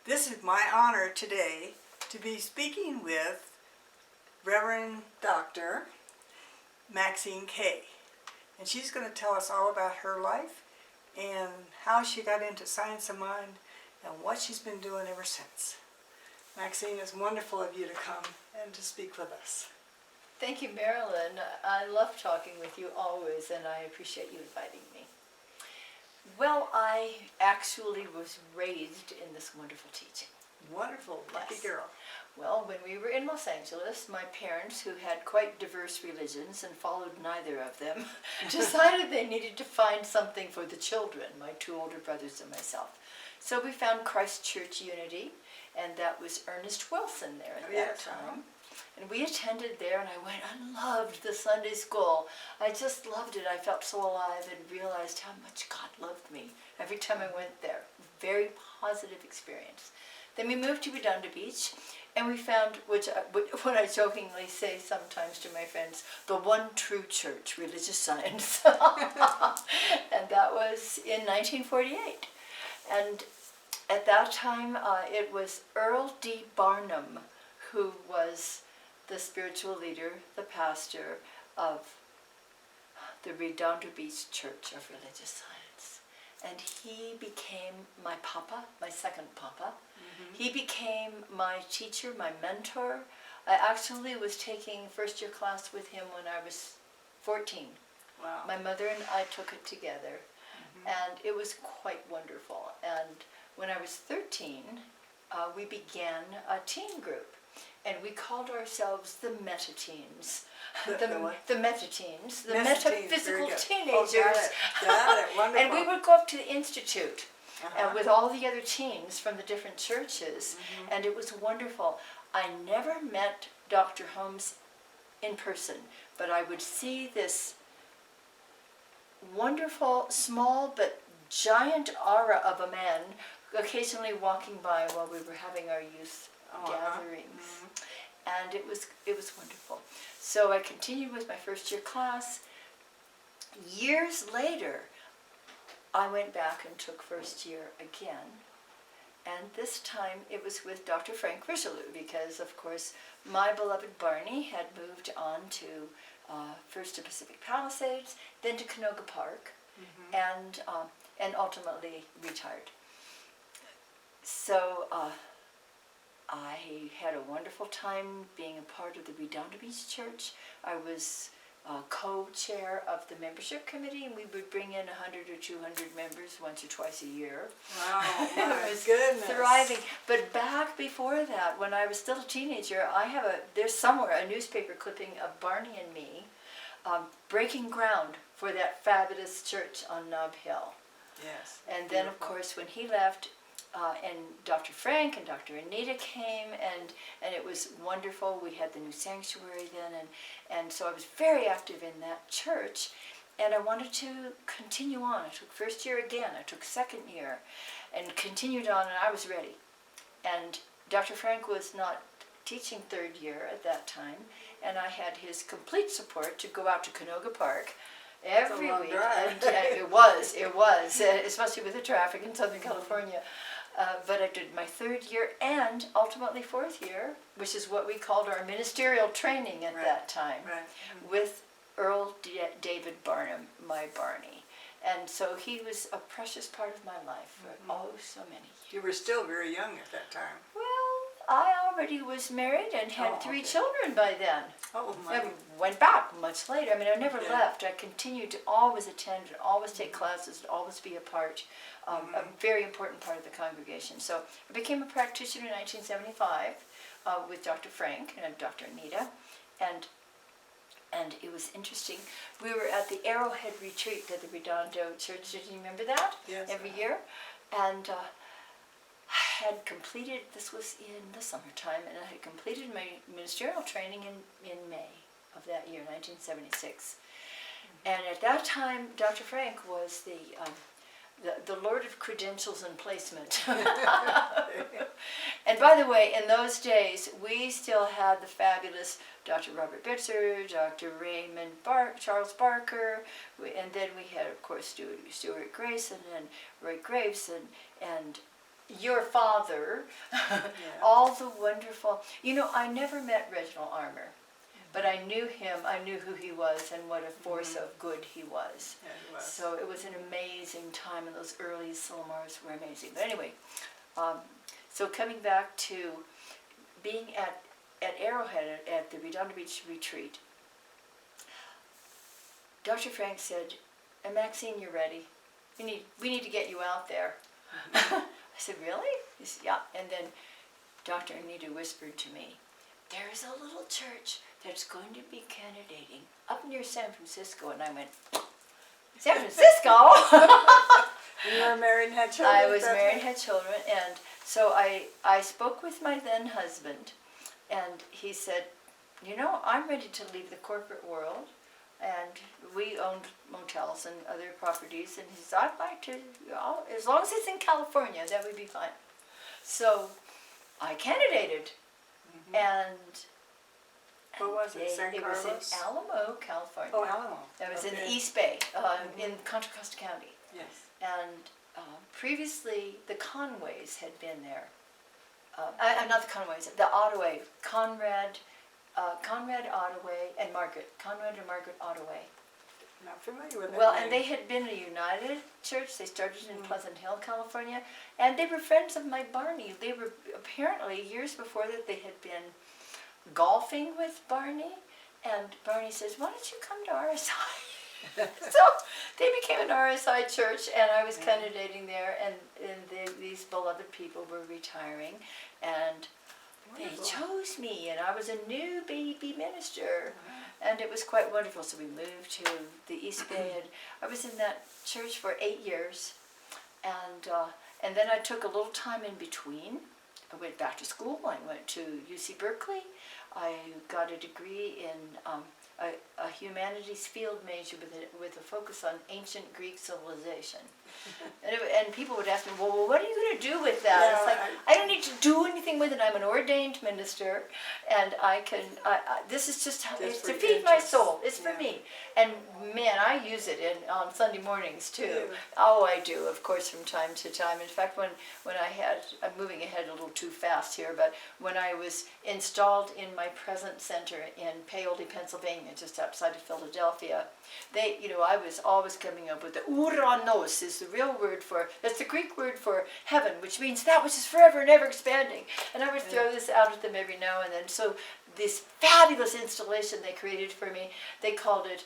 This is my honor today to be speaking with Reverend Dr. Maxine Kaye. And she's going to tell us all about her life and how she got into Science of Mind and what she's been doing ever since. Maxine, it's wonderful of you to come and to speak with us. Thank you, Marilyn. I love talking with you always, and I appreciate you inviting me. Well, I actually was raised in this wonderful teaching. Wonderful, lucky Yes. girl. Well, when we were in Los Angeles, my parents, who had quite diverse religions and followed neither of them, decided they needed to find something for the children, my two older brothers and myself. So we found Christ Church Unity, and that was Ernest Wilson there at that time. And we attended there, and I loved the Sunday school. I just loved it. I felt so alive and realized how much God loved me every time I went there. Very positive experience. Then we moved to Redondo Beach, and we found, what I jokingly say sometimes to my friends, the one true church, Religious Science. And that was in 1948. And at that time, it was Earl D. Barnum, who was the spiritual leader, the pastor of the Redondo Beach Church of Religious Science. And he became my papa, my second papa. Mm-hmm. He became my teacher, my mentor. I actually was taking first year class with him when I was 14. Wow. My mother and I took it together, and it was quite wonderful. And when I was 13, we began a teen group. And we called ourselves the Meta-Teens. The Meta-Teens, the metaphysical teenagers. Oh, got it, wonderful. And we would go up to the Institute with all the other teens from the different churches, and it was wonderful. I never met Dr. Holmes in person, but I would see this wonderful, small but giant aura of a man occasionally walking by while we were having our youth gatherings. And it was wonderful. So I continued with my first year class. Years later, I went back and took first year again. And this time it was with Dr. Frank Richelieu, because of course my beloved Barney had moved on to first to Pacific Palisades, then to Canoga Park, and ultimately retired. So I had a wonderful time being a part of the Redondo Beach Church. I was co-chair of the membership committee, and we would bring in 100 or 200 members once or twice a year. Wow, my It was goodness. thriving. But back before that, when I was still a teenager, there's somewhere a newspaper clipping of Barney and me breaking ground for that fabulous church on Nob Hill. Yes. And then, of course, when he left, and Dr. Frank and Dr. Anita came, and it was wonderful. We had the new sanctuary then, and so I was very active in that church, and I wanted to continue on. I took first year again, I took second year, and continued on, and I was ready. And Dr. Frank was not teaching third year at that time, and I had his complete support to go out to Canoga Park every week. And it was, especially with the traffic in Southern California. But I did my third year and ultimately fourth year, which is what we called our ministerial training at that time, with Earl David Barnum, my Barney. And so he was a precious part of my life for so many years. You were still very young at that time. Well, I already was married and had 3 children by then. Oh, my. I went back much later. I mean, I never left. I continued to always attend, and always take classes, and always be a part, a very important part of the congregation. So I became a practitioner in 1975 with Dr. Frank and Dr. Anita, and it was interesting. We were at the Arrowhead Retreat at the Redondo Church. Did you remember that? Yes. Every year. And I had completed, this was in the summertime, and I had completed my ministerial training in May of that year, 1976. And at that time, Dr. Frank was the Lord of Credentials and Placement. And by the way, in those days, we still had the fabulous Dr. Robert Bitzer, Dr. Charles Barker, and then we had, of course, Stuart Grayson and Roy Graves, and your father, all the wonderful, I never met Reginald Armour, but I knew him, I knew who he was and what a force of good he was. Yeah, he was. So it was an amazing time, and those early Silmars were amazing. But anyway, so coming back to being at Arrowhead at the Redondo Beach retreat, Dr. Frank said, Maxine, you're ready. We need to get you out there. I said, really? He said, yeah. And then Dr. Anita whispered to me, there is a little church that's going to be candidating up near San Francisco. And I went, San Francisco? You were married and had children? I was married and had children. And so I spoke with my then husband, and he said, I'm ready to leave the corporate world. And we owned motels and other properties, and he said, I'd like to, as long as it's in California, that would be fine. So I candidated, and what was it, San Carlos? It was in Alamo, California. Oh, Alamo. That was in the East Bay, in Contra Costa County. Yes. And previously, the Conways had been there. Not the Conways, the Ottaway, Conrad Ottaway and Margaret. Conrad and Margaret Ottaway. Not familiar with that Well, name. and they had been a United Church. They started in Pleasant Hill, California, and they were friends of my Barney. They were apparently years before that they had been golfing with Barney, and Barney says, "Why don't you come to RSI?" So they became an RSI church, and I was candidating there, and these beloved people were retiring, and they chose me, and I was a new baby minister, and it was quite wonderful. So we moved to the East Bay, and I was in that church for 8 years, and then I took a little time in between. I went back to school. I went to UC Berkeley. I got a degree in a humanities field major with a focus on ancient Greek civilization. And people would ask me, well, what are you going to do with that? Yeah, it's like, I don't need to do anything with it. I'm an ordained minister, and this is just it's to feed my soul. It's for me. And man, I use it on Sunday mornings too. Yeah. Oh, I do, of course, from time to time. In fact, when I'm moving ahead a little too fast here, but when I was installed in my present center in Paoli, Pennsylvania, just outside of Philadelphia, I was always coming up with the uranos is the real word that's the Greek word for heaven, which means that which is forever and ever expanding. And I would throw this out at them every now and then. So this fabulous installation they created for me, they called it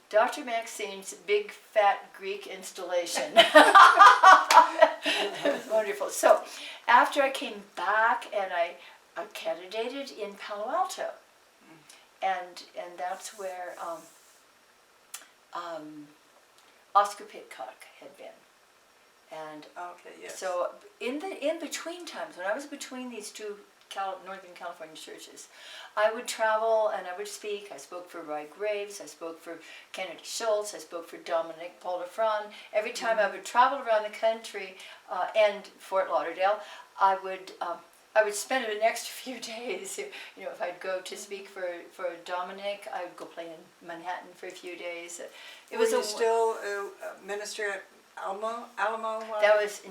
Dr. Maxine's Big Fat Greek Installation. It was wonderful. So after I came back and I candidated in Palo Alto, and that's where Oscar Pitcock had been. And so in between times, when I was between these two Northern California churches, I would travel and I would speak. I spoke for Roy Graves, I spoke for Kennedy Schultz, I spoke for Dominic Polifron. Every time I would travel around the country and Fort Lauderdale, I would spend an extra few days. If I'd go to speak for Dominic, I would go play in Manhattan for a few days. Was still a minister at Alamo? That was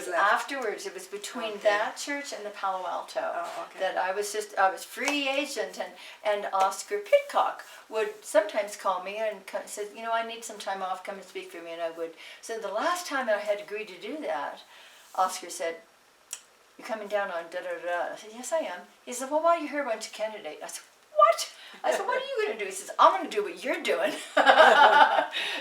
afterwards. It was between that church and the Palo Alto that I was free agent, and Oscar Pitcock would sometimes call me and said, I need some time off, come and speak for me, and I would. So the last time I had agreed to do that, Oscar said, "You're coming down on da-da-da." I said, "Yes, I am." He said, "Well, why are you here? Why don't you candidate?" I said, "What?" I said, "What are you going to do?" He says, "I'm going to do what you're doing."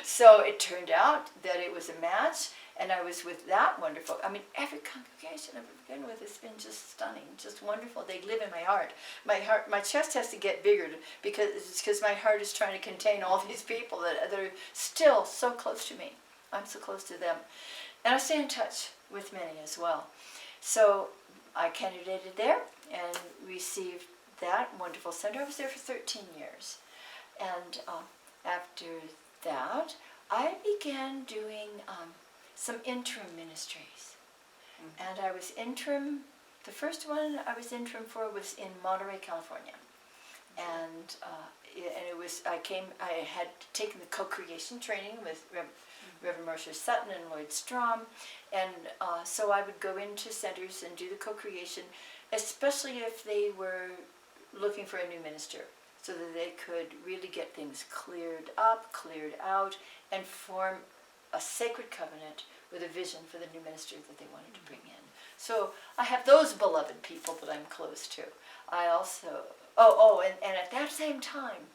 So it turned out that it was a match, and I was with that wonderful. I mean, every congregation I've ever been with has been just stunning, just wonderful. They live in my heart. My chest has to get bigger because my heart is trying to contain all these people that are still so close to me. I'm so close to them. And I stay in touch with many as well. So I candidated there and received that wonderful center. I was there for 13 years. And after that, I began doing some interim ministries. And I was interim, the first one I was interim for was in Monterey, California. And it was, I had taken the co-creation training with Reverend Marcia Sutton and Lloyd Strom. And so I would go into centers and do the co-creation, especially if they were looking for a new minister, so that they could really get things cleared up, cleared out, and form a sacred covenant with a vision for the new minister that they wanted to bring in. So I have those beloved people that I'm close to. I also, and at that same time,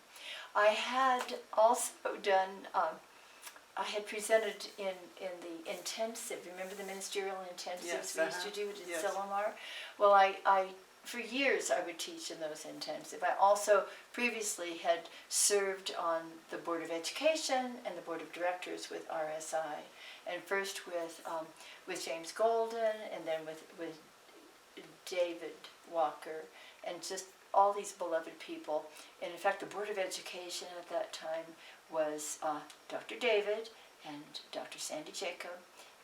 I had also done, I had presented in the intensive, remember the ministerial intensives Yes, we used to do at yes. Silomar? Well, I for years I would teach in those intensive. I also previously had served on the Board of Education and the Board of Directors with RSI, and first with James Golden, and then with David Walker, and just all these beloved people. And in fact, the Board of Education at that time was Dr. David and Dr. Sandy Jacob,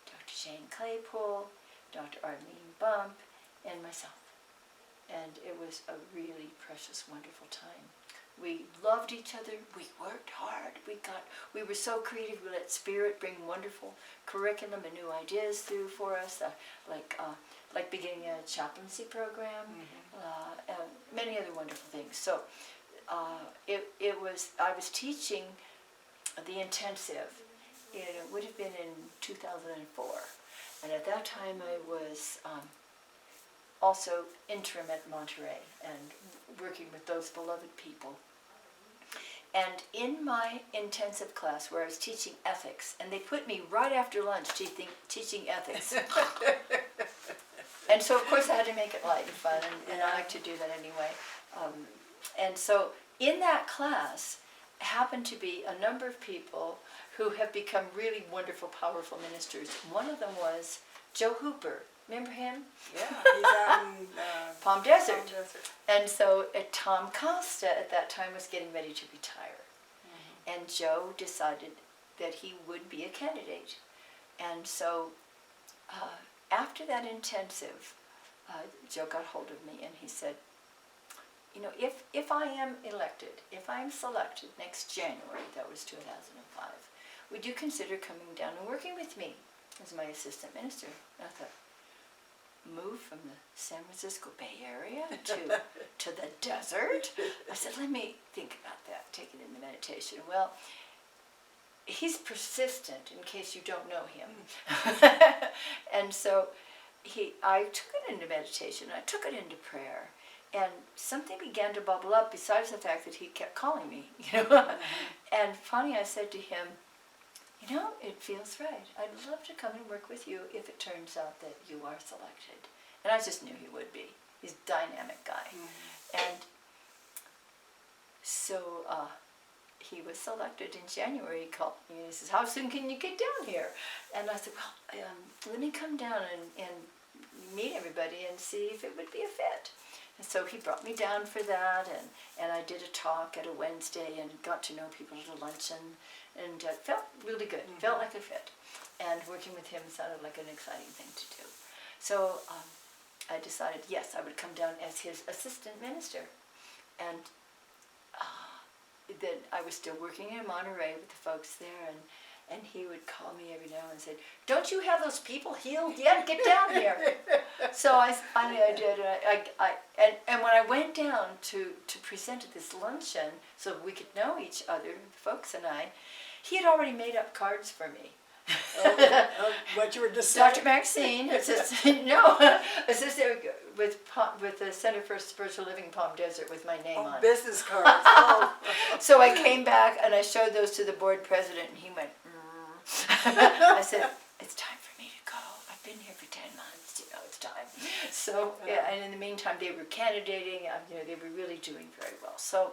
Dr. Jane Claypool, Dr. Arlene Bump, and myself. And it was a really precious, wonderful time. We loved each other. We worked hard. We were so creative. We let Spirit bring wonderful curriculum and new ideas through for us, like beginning a chaplaincy program, and many other wonderful things. So I was teaching the intensive. It would have been in 2004, and at that time I was also interim at Monterey and working with those beloved people. And in my intensive class where I was teaching ethics, and they put me right after lunch teaching ethics. And so of course I had to make it light and fun, and I like to do that anyway. And so in that class happened to be a number of people who have become really wonderful, powerful ministers. One of them was Joe Hooper. Remember him? Yeah, he's out in Palm Desert. Palm Desert. And so Tom Costa at that time was getting ready to retire. And Joe decided that he would be a candidate. And so after that intensive, Joe got hold of me and he said, you know, if I am elected, if I am selected next January, that was 2005, would you consider coming down and working with me as my assistant minister? And I thought, move from the San Francisco Bay Area to the desert? I said, let me think about that, take it into meditation. Well, he's persistent, in case you don't know him. And so I took it into meditation, I took it into prayer, and something began to bubble up besides the fact that he kept calling me, you know. And finally I said to him, you know, it feels right. I'd love to come and work with you if it turns out that you are selected. And I just knew he would be. He's a dynamic guy. And so he was selected in January. He called me and he says, how soon can you get down here? And I said, well, let me come down and meet everybody and see if it would be a fit. And so he brought me down for that, and I did a talk at a Wednesday and got to know people at a luncheon, and it felt really good, felt like a fit. And working with him sounded like an exciting thing to do. So I decided, yes, I would come down as his assistant minister. And then I was still working in Monterey with the folks there, and he would call me every now and say, don't you have those people healed yet? Get down here. So finally I did, and when I went down to present at this luncheon so we could know each other, the folks and I, he had already made up cards for me. What you were just Dr. Maxine, assistant with the Center for Spiritual Living Palm Desert with my name on it. Business cards. Oh. So I came back and I showed those to the board president, and he went, I said, it's time for me to go. I've been here for 10 months, you know, it's time. So, yeah, and in the meantime, they were candidating, you know, they were really doing very well. So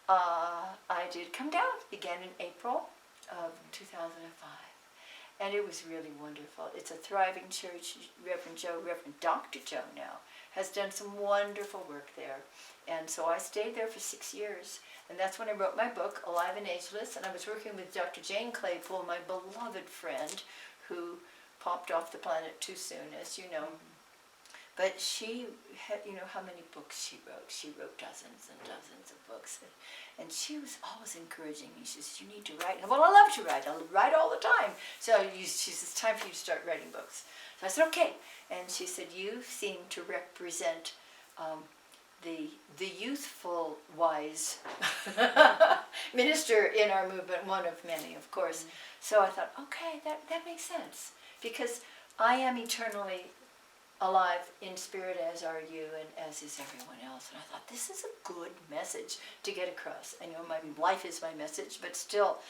I did come down, began in April of 2005. And it was really wonderful. It's a thriving church. Reverend Dr. Joe now, has done some wonderful work there. And so I stayed there for 6 years. And that's when I wrote my book, Alive and Ageless. And I was working with Dr. Jane Claypool, my beloved friend, who popped off the planet too soon, as you know. But she had, you know how many books she wrote. She wrote dozens and dozens of books. And she was always encouraging me. She says, you need to write. Well, I love to write. I write all the time. She says, it's time for you to start writing books. So I said, okay. And she said, you seem to represent the youthful, wise minister in our movement, one of many, of course. Mm-hmm. So I thought, okay, that makes sense. Because I am eternally alive in spirit, as are you, and as is everyone else. And I thought, this is a good message to get across. I know my life is my message, but still,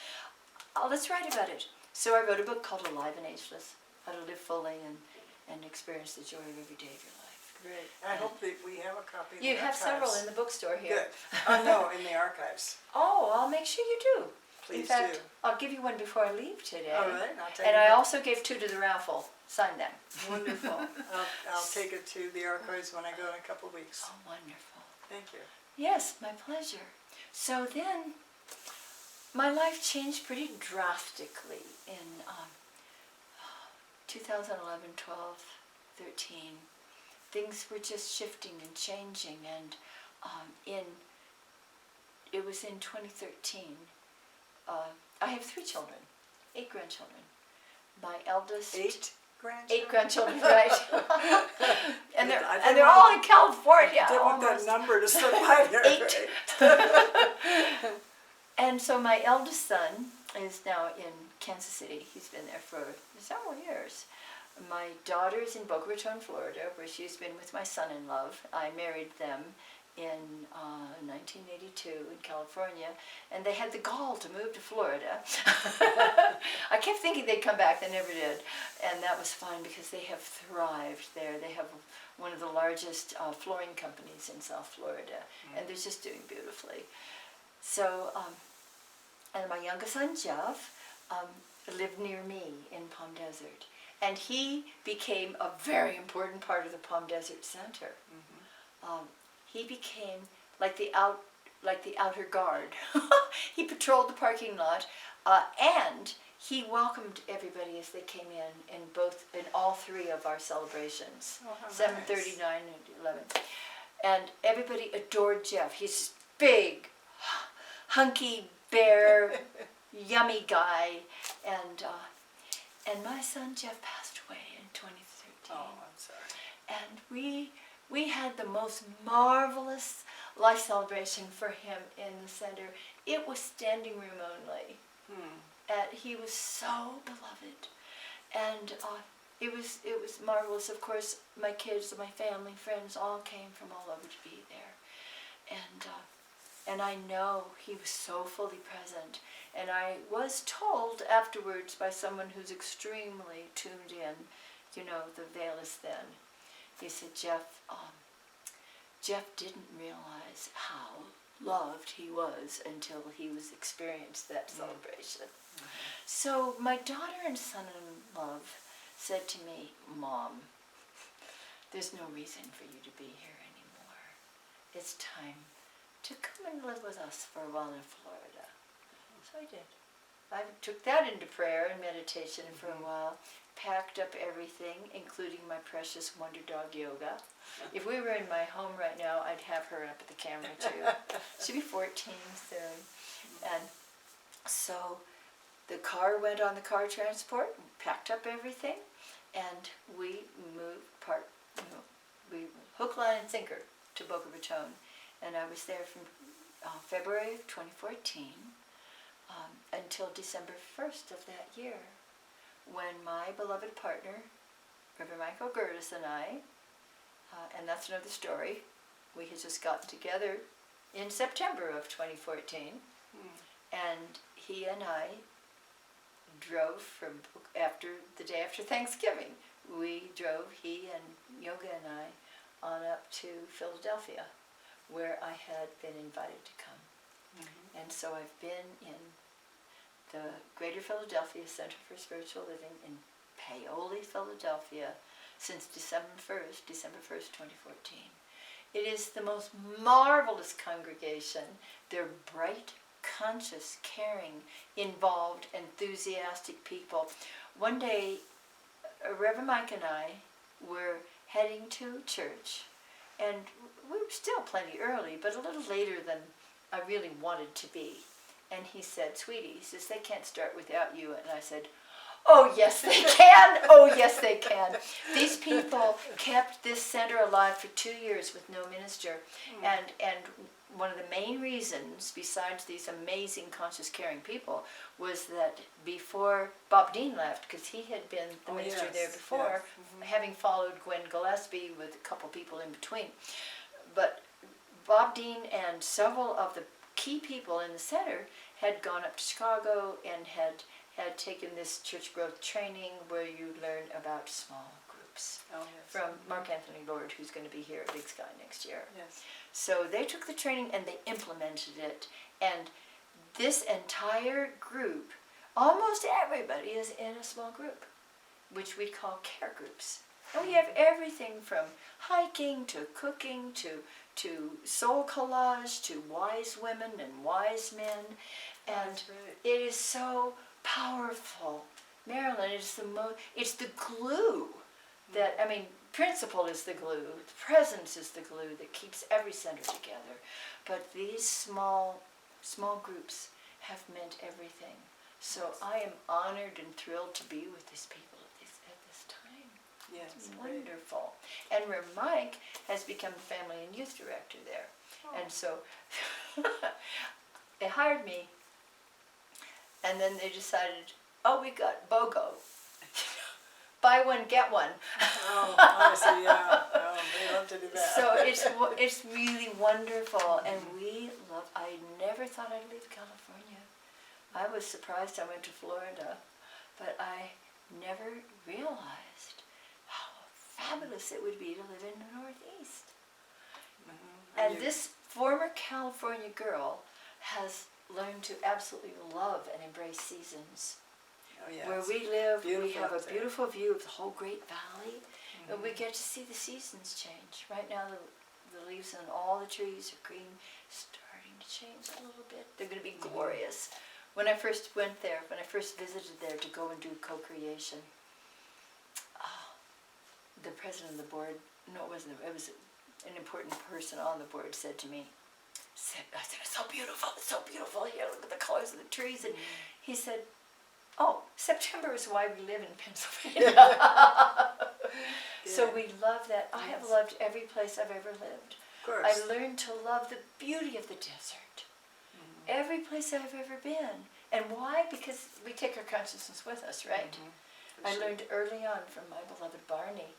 let's write about it. So I wrote a book called Alive and Ageless, How to Live Fully and Experience the Joy of Every Day of your life. Great. And I hope that we have a copy in the You have archives. several in the bookstore here. Good. No, in the archives. Oh, I'll make sure you do. Please in fact, do. I'll give you one before I leave today. All right, I'll take and it. I also gave 2 to the raffle. Sign them. Wonderful. I'll take it to the archives when I go in a couple of weeks. Oh, wonderful. Thank you. Yes, my pleasure. So then, my life changed pretty drastically in 2011, 12, 13. Things were just shifting and changing, and it was in 2013. I have 3 children, 8 grandchildren. My eldest... 8 grandchildren? 8 grandchildren, right. and they're all in California. I didn't want that number to slip by there. 8. Right? And so my eldest son is now in Kansas City. He's been there for several years. My daughter is in Boca Raton, Florida, where she's been with my son-in-law. I married them in 1982 in California, and they had the gall to move to Florida. I kept thinking they'd come back, they never did, and that was fine because they have thrived there. They have one of the largest flooring companies in South Florida, and they're just doing beautifully. So, and my youngest son, Jeff, lived near me in Palm Desert, and he became a very important part of the Palm Desert Center. Mm-hmm. He became like the outer guard. He patrolled the parking lot, and he welcomed everybody as they came in all 3 of our celebrations, 7:30, 9, and 11. And everybody adored Jeff. He's big, hunky bear, yummy guy, and my son Jeff passed away in 2013. Oh, I'm sorry. And we had the most marvelous life celebration for him in the center. It was standing room only. And he was so beloved. And it was marvelous. Of course, my kids, my family, friends all came from all over to be there. And I know he was so fully present. And I was told afterwards by someone who's extremely tuned in, you know, the veil is thin. He said, Jeff didn't realize how loved he was until he was experienced that celebration. Mm-hmm. So my daughter and son-in-law said to me, Mom, there's no reason for you to be here anymore. It's time to come and live with us for a while in Florida. So I did. I took that into prayer and meditation for a while, packed up everything, including my precious Wonder Dog Yoga. If we were in my home right now, I'd have her up at the camera too. She'll be 14 soon. And so the car went on the car transport, packed up everything, and we moved we hook, line, and sinker to Boca Raton. And I was there from February of 2014 until December 1st of that year, when my beloved partner, Reverend Michael Gertis, and I, and that's another story, we had just gotten together in September of 2014, and he and I drove from the day after Thanksgiving. We drove, he and Yoga and I, on up to Philadelphia, where I had been invited to come. Mm-hmm. And so I've been in the Greater Philadelphia Center for Spiritual Living in Paoli, Philadelphia, since December 1st, 2014. It is the most marvelous congregation. They're bright, conscious, caring, involved, enthusiastic people. One day, Reverend Mike and I were heading to church, and we were still plenty early, but a little later than I really wanted to be. And he said, "Sweetie," he says, "they can't start without you." And I said, "Oh, yes, they can. Oh, yes, they can." These people kept this center alive for 2 years with no minister. And one of the main reasons, besides these amazing conscious caring people, was that before Bob Dean left, because he had been the minister there before, having followed Gwen Gillespie with a couple people in between. But Bob Dean and several of the key people in the center had gone up to Chicago and had taken this church growth training where you learn about small groups from Mark Anthony Lord, who's going to be here at Big Sky next year. Yes. So they took the training and they implemented it. And this entire group, almost everybody is in a small group, which we call care groups. And we have everything from hiking to cooking to soul collage to wise women and wise men. And it is so powerful. Marilyn, it's the glue that, I mean, principle is the glue, presence is the glue that keeps every center together. But these small groups have meant everything. So I am honored and thrilled to be with these people at this time. Yes, it's wonderful. And where Mike has become family and youth director there. And so they hired me, and then they decided, oh, we got BOGO. Buy one, get one. Oh, I see, yeah. Oh, they love to do that. So it's really wonderful, and we love. I never thought I'd leave California. I was surprised I went to Florida, but I never realized how fabulous it would be to live in the Northeast. And this former California girl has learned to absolutely love and embrace seasons. Oh, yes. Where we live, we Beautiful have a up there. beautiful view of the whole Great Valley, and we get to see the seasons change. Right now, the leaves on all the trees are green, starting to change a little bit. They're going to be glorious. When I first went there, when I first visited there to go and do co-creation, the president of the board, no, it wasn't, it was an important person on the board, said to me, I said, it's so beautiful here, look at the colors of the trees. And he said, oh, September is why we live in Pennsylvania. So we love that. I have loved every place I've ever lived. Of course. I learned to love the beauty of the desert. Every place I've ever been. And why? Because we take our consciousness with us, right? I learned early on from my beloved Barney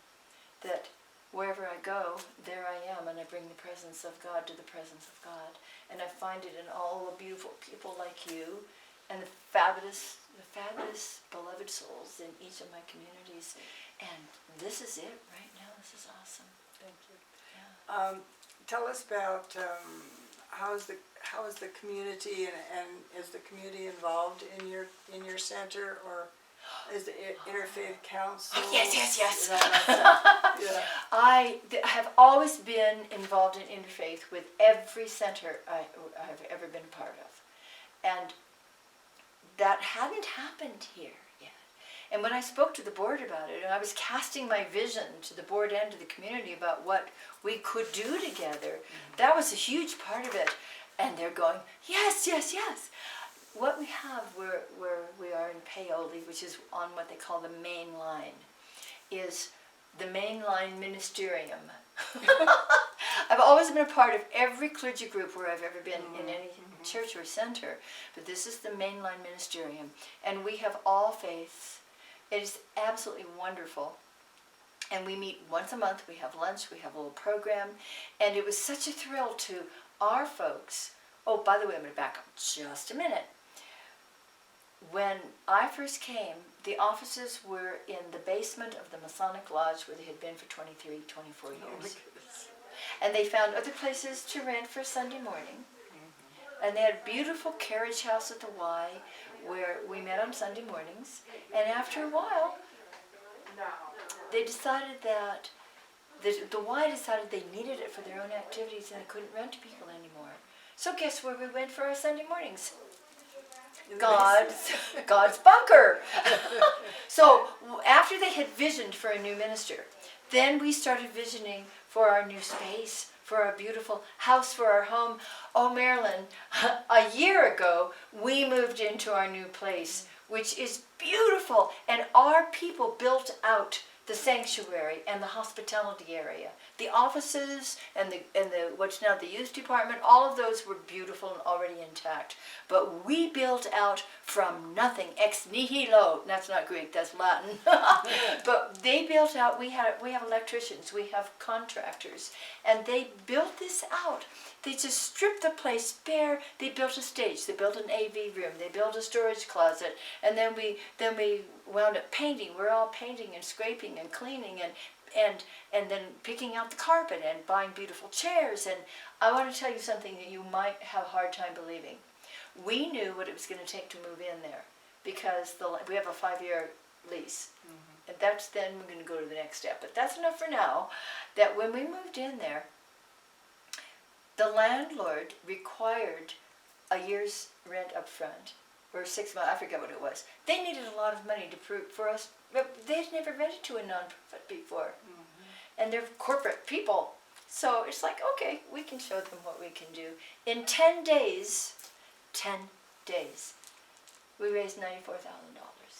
that wherever I go, there I am, and I bring the presence of God to the presence of God. And I find it in all the beautiful people like you, and the fabulous beloved souls in each of my communities. And this is it right now. This is awesome. Thank you. Yeah. Tell us about how is the community and is the community involved in your center, or is the Interfaith Council? Oh, yes. and all that stuff? Yeah. I have always been involved in interfaith with every center I have ever been a part of. And that hadn't happened here yet. And when I spoke to the board about it, and I was casting my vision to the board and to the community about what we could do together, that was a huge part of it. And they're going, yes. What we have where we are in Paoli, which is on what they call the main line, is the mainline ministerium. I've always been a part of every clergy group where I've ever been in any church or center, but this is the mainline ministerium, and we have all faiths. It is absolutely wonderful. And we meet once a month, we have lunch, we have a little program, and it was such a thrill to our folks. Oh, by the way, I'm going to back up just a minute. When I first came, the offices were in the basement of the Masonic Lodge where they had been for 23, 24 years. Oh, my goodness. And they found other places to rent for Sunday morning. And they had a beautiful carriage house at the Y where we met on Sunday mornings. And after a while, they decided that the Y decided they needed it for their own activities and they couldn't rent to people anymore. So guess where we went for our Sunday mornings? In the God's bunker. So after they had visioned for a new minister, then we started visioning for our new space, for our beautiful house, for our home. Oh, Marilyn, a year ago, we moved into our new place, which is beautiful. And our people built out the sanctuary and the hospitality area. The offices and the what's now the youth department, all of those were beautiful and already intact. But we built out from nothing, ex nihilo. That's not Greek, that's Latin. But they built out. We have electricians, we have contractors, and they built this out. They just stripped the place bare. They built a stage. They built an AV room. They built a storage closet, and then we wound up painting. We're all painting and scraping and cleaning and then picking out the carpet and buying beautiful chairs. And I want to tell you something that you might have a hard time believing. We knew what it was going to take to move in there because we have a 5-year lease. Mm-hmm. And that's then we're going to go to the next step. But that's enough for now, that when we moved in there, the landlord required a year's rent up front, or 6 months, I forget what it was. They needed a lot of money to prove for us. They'd never rented to a nonprofit before. Mm-hmm. And they're corporate people. So it's like, okay, we can show them what we can do. In 10 days, we raised $94,000.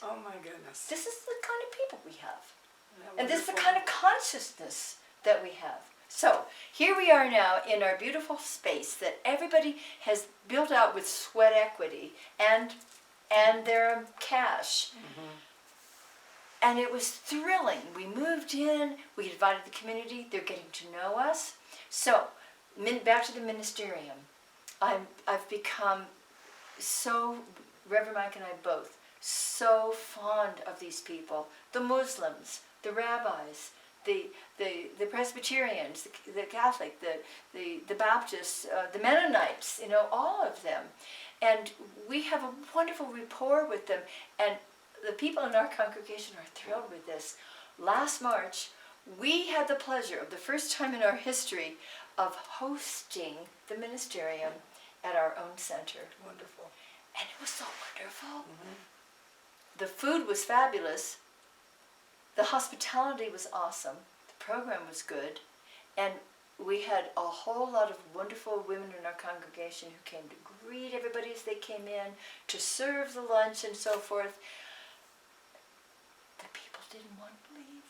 Oh my goodness. This is the kind of people we have. Isn't that And this is the wonderful? kind of consciousness that we have. So here we are now in our beautiful space that everybody has built out with sweat equity and their cash. Mm-hmm. And it was thrilling. We moved in, we invited the community, they're getting to know us. So, back to the ministerium. I've become so, Reverend Mike and I both, so fond of these people. The Muslims, the rabbis, the Presbyterians, the Catholic, the Baptists, the Mennonites, all of them. And we have a wonderful rapport with them. And the people in our congregation are thrilled with this. Last March, we had the pleasure of the first time in our history of hosting the ministerium at our own center. Wonderful. And it was so wonderful. Mm-hmm. The food was fabulous. The hospitality was awesome. The program was good. And we had a whole lot of wonderful women in our congregation who came to greet everybody as they came in, to serve the lunch and so forth. The people didn't want to leave.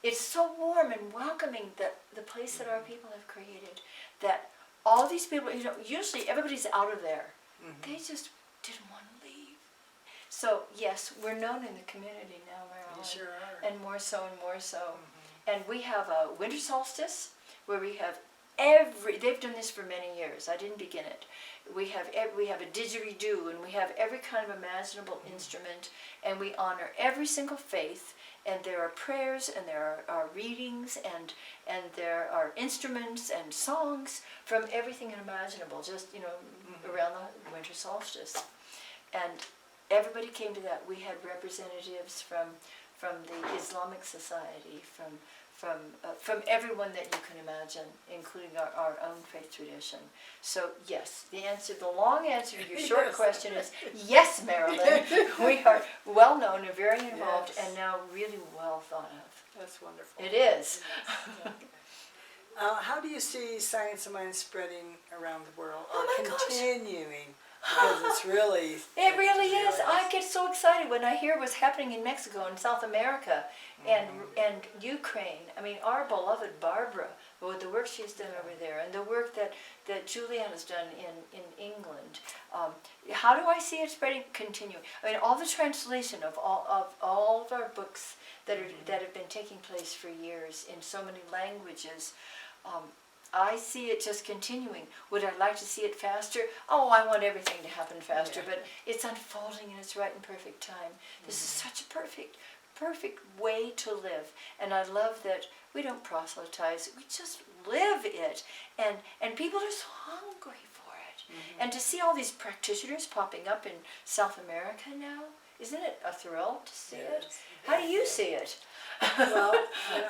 It's so warm and welcoming, the place that our people have created, that all these people, usually everybody's out of there. Mm-hmm. They just didn't want to leave. So yes, we're known in the community now, Marilyn. You sure are. And more so and more so. Mm-hmm. And we have a winter solstice where we have they've done this for many years. I didn't begin it. We have a didgeridoo, and we have every kind of imaginable instrument, and we honor every single faith, and there are prayers, and there are readings, and there are instruments and songs from everything imaginable, just, around the winter solstice. And everybody came to that. We had representatives from the Islamic Society, from everyone that you can imagine, including our own faith tradition. So yes, the long answer to your short question is yes, Marilyn. We are well known and very involved, Yes. and now really well thought of. That's wonderful. It is. How do you see Science of Mind spreading around the world, or Oh my gosh. continuing? Because it's really... It really is. I get so excited when I hear what's happening in Mexico and South America and Ukraine. I mean, our beloved Barbara, with the work she's done over there, and the work that Julianne has done in England. How do I see it spreading, continuing? I mean, all the translation of all of our books that have been taking place for years in so many languages. I see it just continuing. Would I like to see it faster? Oh, I want everything to happen faster, but it's unfolding in its right and perfect time. This is such a perfect way to live. And I love that we don't proselytize, we just live it. And people are so hungry for it. Mm-hmm. And to see all these practitioners popping up in South America now, isn't it a thrill to see it? How do you see it? Well,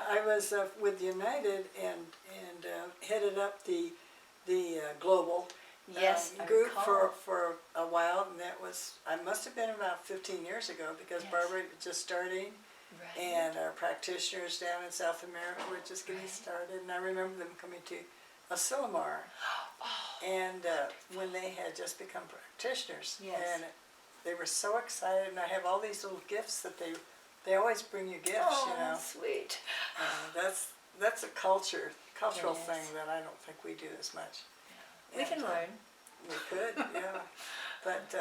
I was with United and headed up the global, Yes, I group recall. for a while, and that was, I must have been about 15 years ago, because Yes. Barbara was just starting, Right. and our practitioners down in South America were just getting Right. started, and I remember them coming to Asilomar, Oh, and when they had just become practitioners, Yes. and they were so excited, and I have all these little gifts that they always bring you gifts, you know. sweet. That's a cultural It thing is. that I don't think we do as much. We can And, learn. We could, yeah, but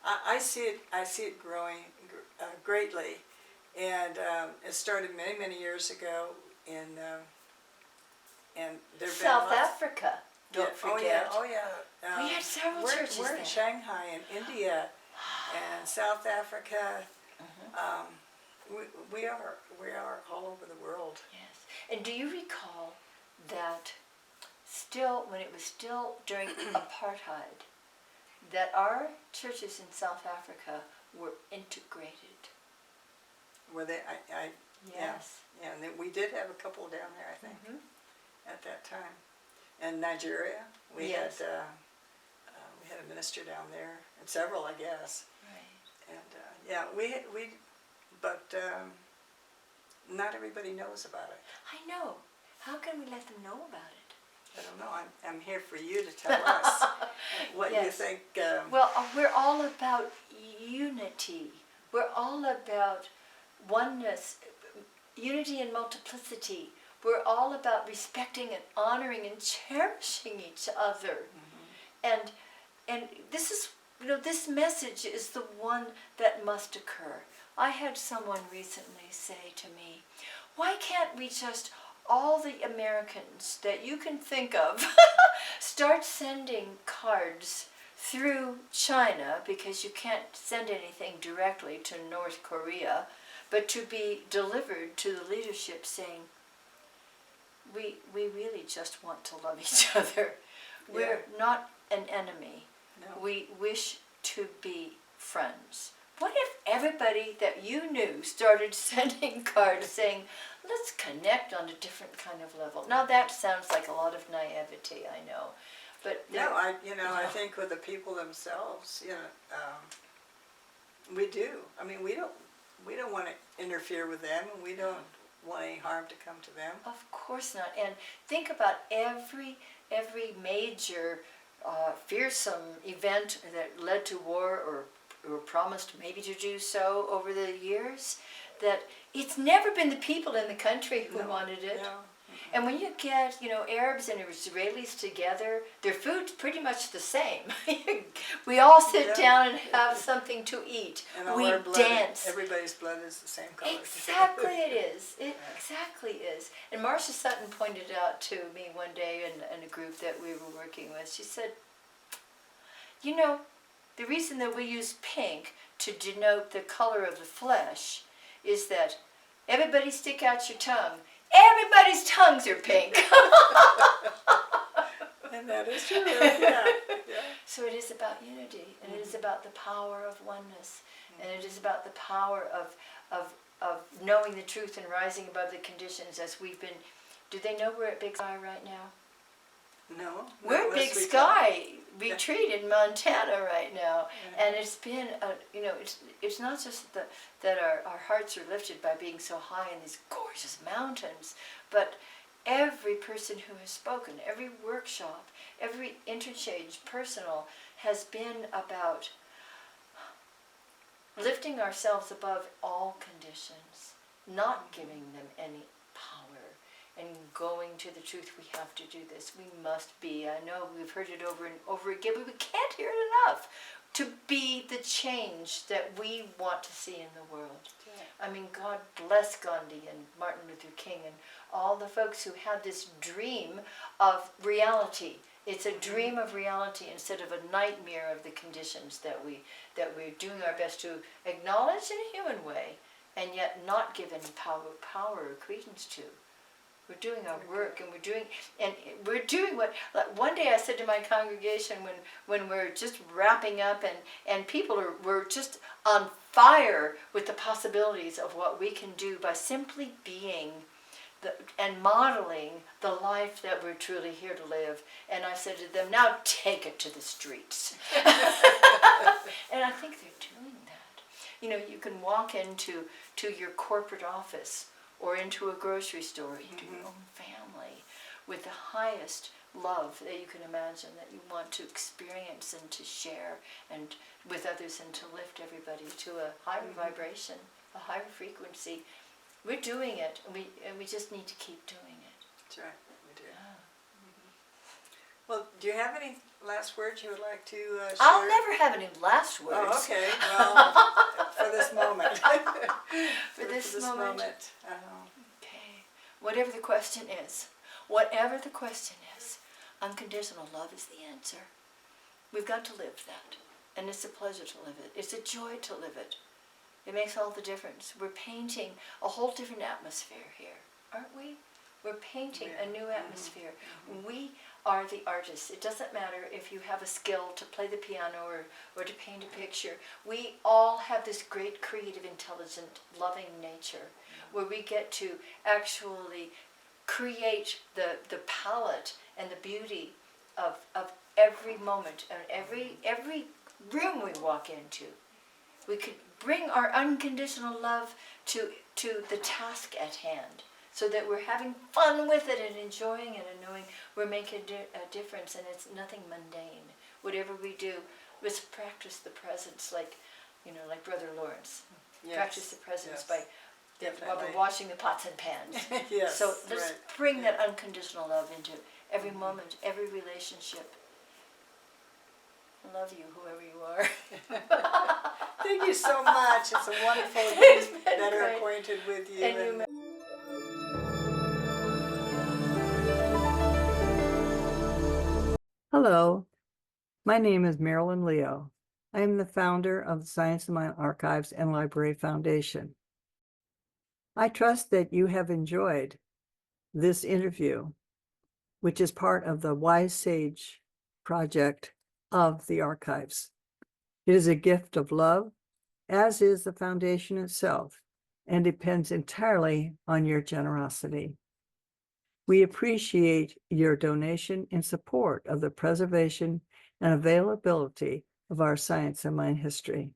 I see it growing greatly, and it started many years ago and there've been South lots. Africa, don't forget. Oh yeah. We had several we're, churches We're there. in Shanghai and India and South Africa. We are all over the world. Yes. And do you recall that still, when it was still during apartheid, that our churches in South Africa were integrated? Were they? Yes. Yeah, and then we did have a couple down there, I think, Mhm. at that time. And Nigeria, Yes. we had a minister down there, and several, I guess. Right. And yeah, but not everybody knows about it. I know. How can we let them know about it? I don't know. I'm here for you to tell us what you Yes. think. Well, we're all about unity. We're all about oneness, unity and multiplicity. We're all about respecting and honoring and cherishing each other. And this is, this message is the one that must occur. I had someone recently say to me, why can't we just, all the Americans that you can think of, start sending cards through China, because you can't send anything directly to North Korea, but to be delivered to the leadership saying, we really just want to love each other. We're not an enemy. No. We wish to be friends. What if everybody that you knew started sending cards saying, let's connect on a different kind of level? Now that sounds like a lot of naivety, I know. But No, I think with the people themselves, we do. I mean, we don't want to interfere with them, and we don't want any harm to come to them. Of course not. And think about every major fearsome event that led to war or promised maybe to do so over the years, that it's never been the people in the country who wanted it. No. And when you get, Arabs and Israelis together, their food's pretty much the same. We all sit down and have something to eat. And all We our blood, dance. everybody's blood is the same color. Exactly it is. It exactly is. And Marcia Sutton pointed out to me one day in a group that we were working with, she said, the reason that we use pink to denote the color of the flesh is that everybody stick out your tongue. Everybody's tongues are pink. And that is true, yeah. So it is about unity, and it is about the power of oneness, and it is about the power of knowing the truth and rising above the conditions as we've been. Do they know we're at Big Sky right now? No. We're not at Big unless we Sky retreat in Montana right now, Yeah. and it's been it's not just that our hearts are lifted by being so high in these gorgeous mountains, but every person who has spoken, every workshop, every interchange, personal, has been about lifting ourselves above all conditions, not giving them any power, and going to the truth. We have to do this. We must be. I know we've heard it over and over again, but we can't hear it enough. To be the change that we want to see in the world. I mean, God bless Gandhi and Martin Luther King and all the folks who had this dream of reality. It's a dream of reality instead of a nightmare of the conditions that we're doing our best to acknowledge in a human way, and yet not give any power or credence to. We're doing our work, and we're doing what. Like one day I said to my congregation when we're just wrapping up, and people were just on fire with the possibilities of what we can do by simply being and modeling the life that we're truly here to live. And I said to them, now take it to the streets. And I think they're doing that. You know, you can walk into your corporate office or into a grocery store, into your own family, with the highest love that you can imagine, that you want to experience and to share and with others, and to lift everybody to a higher vibration, a higher frequency. We're doing it, and we just need to keep doing it. That's right, we do. Well, do you have any last words you would like to share? I'll never have any last words. Oh, okay. Well, for this moment. For this moment. Uh-huh. Okay. Whatever the question is, unconditional love is the answer. We've got to live that. And it's a pleasure to live it. It's a joy to live it. It makes all the difference. We're painting a whole different atmosphere here, aren't we? We're painting a new atmosphere. We are the artists. It doesn't matter if you have a skill to play the piano or to paint a picture. We all have this great creative, intelligent, loving nature where we get to actually create the palette and the beauty of every moment and every room we walk into. We could bring our unconditional love to the task at hand, so that we're having fun with it and enjoying it and knowing we're making a difference, and it's nothing mundane. Whatever we do, let's practice the presence, like Brother Lawrence. Yes. Practice the presence Yes. while we're washing the pots and pans. Yes. So let's right. bring that unconditional love into every moment, every relationship. I love you, whoever you are. Thank you so much. It's a wonderful to be better great. acquainted with you. And you Hello, my name is Marilyn Leo. I am the founder of the Science of Mind Archives and Library Foundation. I trust that you have enjoyed this interview, which is part of the Wise Sage project of the archives. It is a gift of love, as is the foundation itself, and depends entirely on your generosity. We appreciate your donation in support of the preservation and availability of our science and mind history.